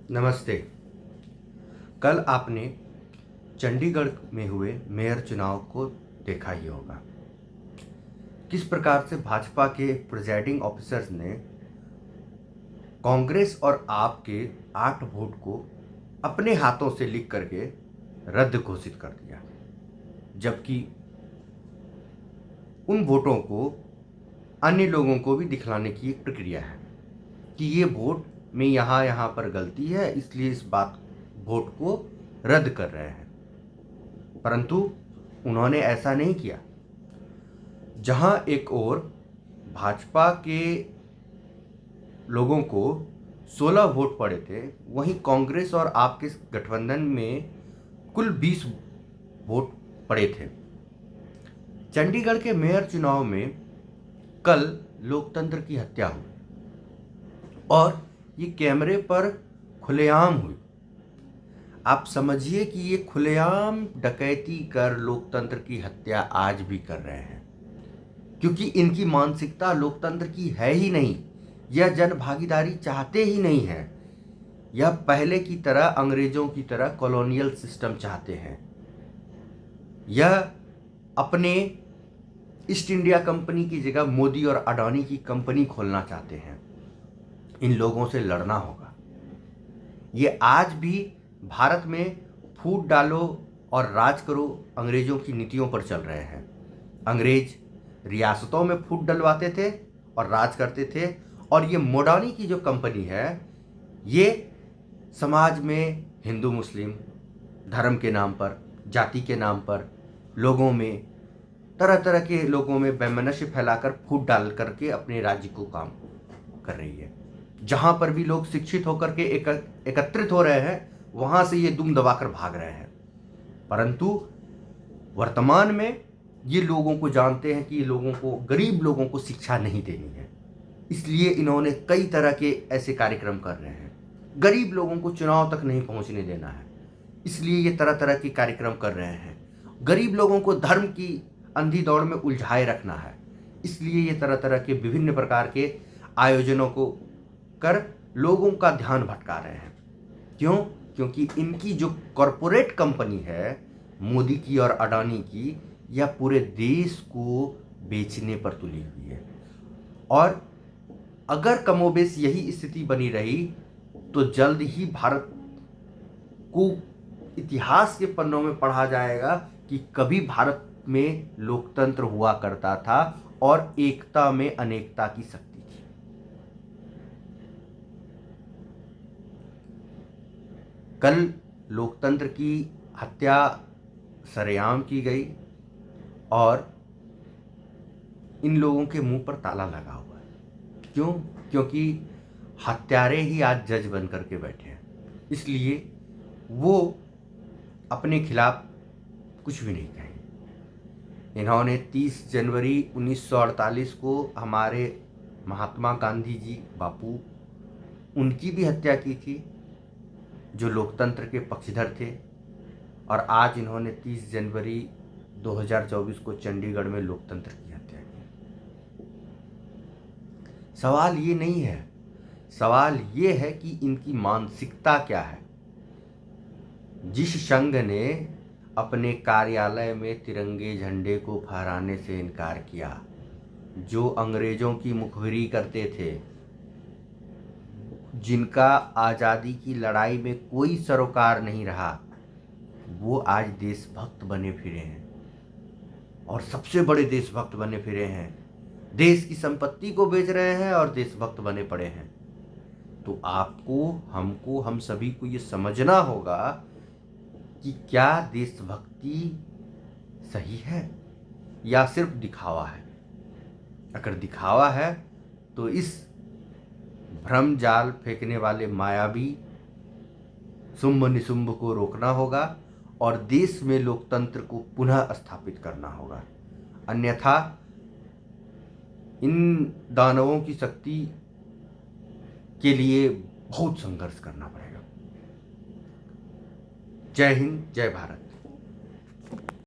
नमस्ते। कल आपने चंडीगढ़ में हुए मेयर चुनाव को देखा ही होगा। किस प्रकार से भाजपा के प्रिजाइडिंग ऑफिसर्स ने कांग्रेस और आप के 8 वोट को अपने हाथों से लिख करके रद्द घोषित कर दिया, जबकि उन वोटों को अन्य लोगों को भी दिखलाने की एक प्रक्रिया है कि ये वोट में यहाँ पर गलती है, इसलिए इस बात वोट को रद्द कर रहे हैं। परंतु उन्होंने ऐसा नहीं किया। जहां एक ओर भाजपा के लोगों को 16 वोट पड़े थे, वहीं कांग्रेस और आपके गठबंधन में कुल 20 वोट पड़े थे। चंडीगढ़ के मेयर चुनाव में कल लोकतंत्र की हत्या हुई और ये कैमरे पर खुलेआम हुई। आप समझिए कि ये खुलेआम डकैती कर लोकतंत्र की हत्या आज भी कर रहे हैं, क्योंकि इनकी मानसिकता लोकतंत्र की है ही नहीं। यह जन भागीदारी चाहते ही नहीं है। यह पहले की तरह अंग्रेजों की तरह कॉलोनियल सिस्टम चाहते हैं। यह अपने ईस्ट इंडिया कंपनी की जगह मोदी और अडानी की कंपनी खोलना चाहते हैं। इन लोगों से लड़ना होगा। ये आज भी भारत में फूट डालो और राज करो अंग्रेजों की नीतियों पर चल रहे हैं। अंग्रेज रियासतों में फूट डलवाते थे और राज करते थे, और ये मोडानी की जो कंपनी है, ये समाज में हिंदू मुस्लिम धर्म के नाम पर, जाति के नाम पर लोगों में, तरह तरह के लोगों में वैमनस्य फैलाकर फूट डाल करके अपने राज्य को काम कर रही है। जहां पर भी लोग शिक्षित होकर के एकत्रित हो रहे हैं, वहां से ये दुम दबाकर भाग रहे हैं। परंतु वर्तमान में ये लोगों को जानते हैं कि ये लोगों को, गरीब लोगों को शिक्षा नहीं देनी है, इसलिए इन्होंने कई तरह के ऐसे कार्यक्रम कर रहे हैं। गरीब लोगों को चुनाव तक नहीं पहुंचने देना है, इसलिए ये तरह तरह के कार्यक्रम कर रहे हैं। गरीब लोगों को धर्म की अंधी दौड़ में उलझाए रखना है, इसलिए ये तरह तरह के विभिन्न प्रकार के आयोजनों को कर लोगों का ध्यान भटका रहे हैं। क्यों? क्योंकि इनकी जो कॉरपोरेट कंपनी है मोदी की और अडानी की, यह पूरे देश को बेचने पर तुली हुई है। और अगर कमोबेश यही स्थिति बनी रही तो जल्द ही भारत को इतिहास के पन्नों में पढ़ा जाएगा कि कभी भारत में लोकतंत्र हुआ करता था और एकता में अनेकता की शक्ति थी। कल लोकतंत्र की हत्या सरेआम की गई और इन लोगों के मुंह पर ताला लगा हुआ है। क्यों? क्योंकि हत्यारे ही आज जज बन करके बैठे हैं, इसलिए वो अपने खिलाफ कुछ भी नहीं कहेंगे। इन्होंने 30 जनवरी 1948 को हमारे महात्मा गांधी जी बापू, उनकी भी हत्या की थी, जो लोकतंत्र के पक्षधर थे। और आज इन्होंने 30 जनवरी 2024 को चंडीगढ़ में लोकतंत्र की हत्या की। सवाल ये नहीं है, सवाल ये है कि इनकी मानसिकता क्या है। जिस संघ ने अपने कार्यालय में तिरंगे झंडे को फहराने से इनकार किया, जो अंग्रेजों की मुखबिरी करते थे, जिनका आज़ादी की लड़ाई में कोई सरोकार नहीं रहा, वो आज देशभक्त बने फिरे हैं और सबसे बड़े देशभक्त बने फिरे हैं। देश की संपत्ति को बेच रहे हैं और देशभक्त बने पड़े हैं। तो आपको, हमको, हम सभी को ये समझना होगा कि क्या देशभक्ति सही है या सिर्फ दिखावा है। अगर दिखावा है तो इस भ्रम जाल फेंकने वाले मायावी शुंभ निशुंभ को रोकना होगा और देश में लोकतंत्र को पुनः स्थापित करना होगा। अन्यथा इन दानवों की शक्ति के लिए बहुत संघर्ष करना पड़ेगा। जय हिंद, जय भारत।